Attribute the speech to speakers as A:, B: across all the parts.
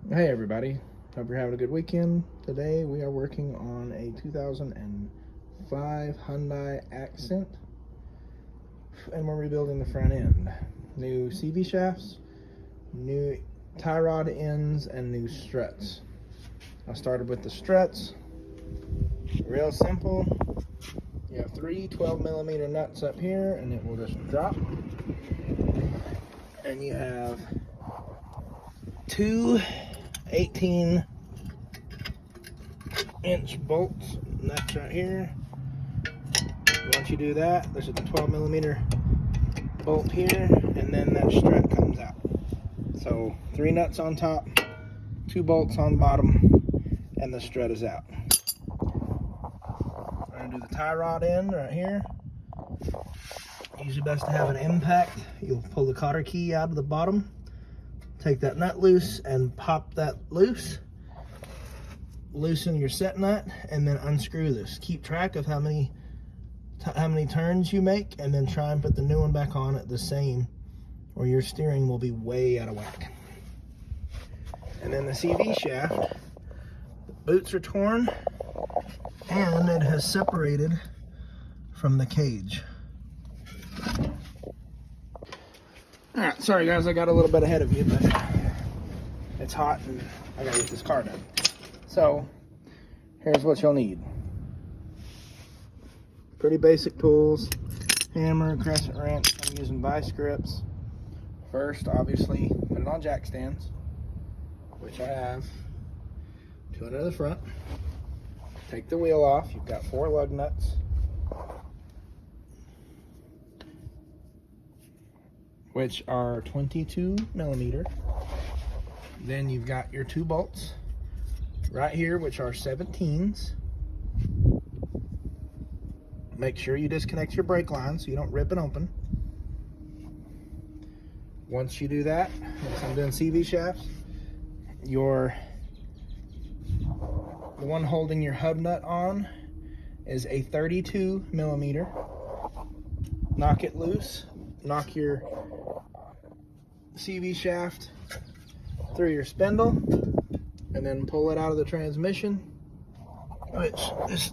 A: Hey everybody, hope you're having a good weekend. Today we are working on a 2005 Hyundai Accent and we're rebuilding the front end. New CV shafts, new tie rod ends, and new struts. I started with the struts. Real simple. You have three 12mm nuts up here and it will just drop. And you have two 18-inch bolts, nuts right here. Once you do that, there's a 12mm bolt here, and then that strut comes out. So 3 nuts on top, 2 bolts on the bottom, and the strut is out. I'm going to do the tie rod end right here. Usually best to have an impact. You'll pull the cotter key out of the bottom, take that nut loose and pop that loose. Loosen your set nut and then unscrew this. Keep track of how many turns you make, and then try and put the new one back on at the same, or your steering will be way out of whack. And then the CV shaft, the boots are torn and it has separated from the cage. Alright, sorry guys, I got a little bit ahead of you, but it's hot and I gotta get this car done. So, here's what you'll need. Pretty basic tools: hammer, crescent wrench. I'm using vice grips. First, obviously, put it on jack stands, which I have. 2 under the front. Take the wheel off. You've got 4 lug nuts. Which are 22mm. Then you've got your 2 bolts right here, which are 17s. Make sure you disconnect your brake line so you don't rip it open. Once you do that, once I'm doing CV shafts, the one holding your hub nut on is a 32mm. Knock it loose. Knock your CV shaft through your spindle and then pull it out of the transmission, which this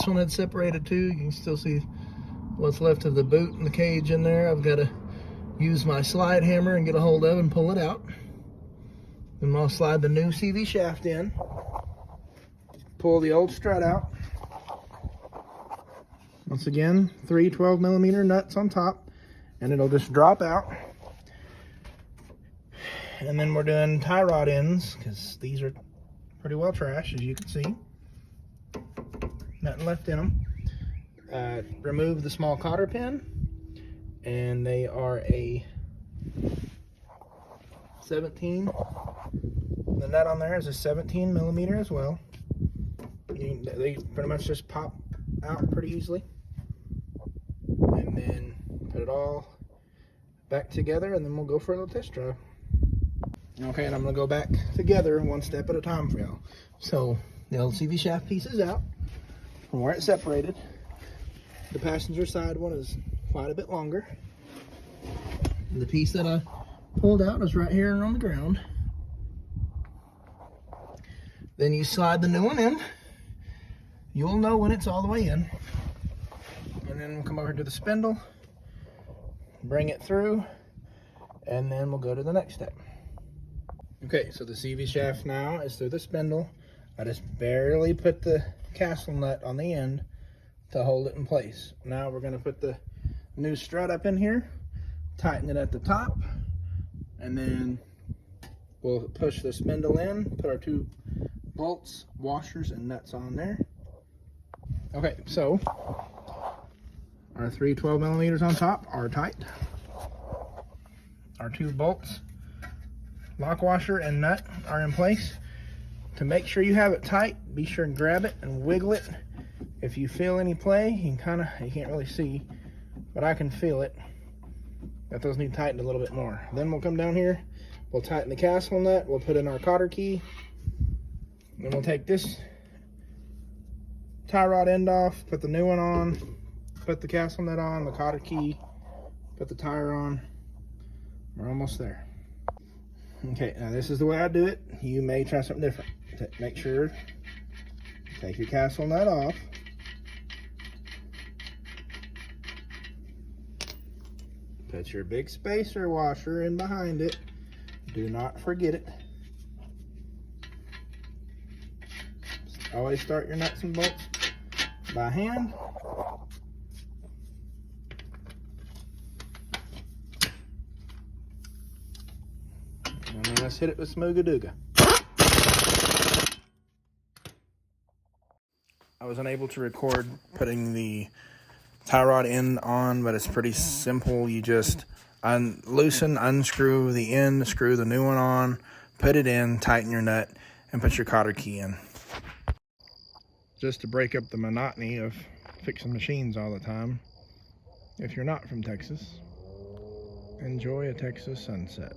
A: one had separated too. You can still see what's left of the boot and the cage in there. I've got to use my slide hammer and get a hold of and pull it out. Then I'll slide the new CV shaft in, pull the old strut out. Once again, 3 12mm nuts on top, and it'll just drop out. And then we're doing tie rod ends, because these are pretty well trashed, as you can see. Nothing left in them. Remove the small cotter pin, and they are a 17. The nut on there is a 17mm as well. They pretty much just pop out pretty easily. And then put it all back together, and then we'll go for a little test drive. Okay, and I'm gonna go back together one step at a time for y'all. So the old CV shaft piece is out from where it separated. The passenger side one is quite a bit longer. And the piece that I pulled out is right here on the ground. Then you slide the new one in. You'll know when it's all the way in. And then we'll come over to the spindle, bring it through, and then we'll go to the next step. Okay, so the CV shaft now is through the spindle. I just barely put the castle nut on the end to hold it in place. Now we're going to put the new strut up in here, tighten it at the top, and then we'll push the spindle in, put our 2 bolts, washers, and nuts on there. Okay, so our 3 12mm on top are tight. Our 2 bolts, lock washer, and nut are in place. To make sure you have it tight, be sure and grab it and wiggle it. If you feel any play, you can't really see, but I can feel it, that those need tightened a little bit more. Then we'll come down here, we'll tighten the castle nut, we'll put in our cotter key, then we'll take this tie rod end off, put the new one on, put the castle nut on, the cotter key, put the tire on. We're almost there. Okay, now this is the way I do it. You may try something different. Make sure, take your castle nut off. Put your big spacer washer in behind it. Do not forget it. Always start your nuts and bolts by hand. And then let's hit it with Smoogadooga. I was unable to record putting the tie rod end on, but it's pretty simple. You just loosen, unscrew the end, screw the new one on, put it in, tighten your nut, and put your cotter key in. Just to break up the monotony of fixing machines all the time, if you're not from Texas, enjoy a Texas sunset.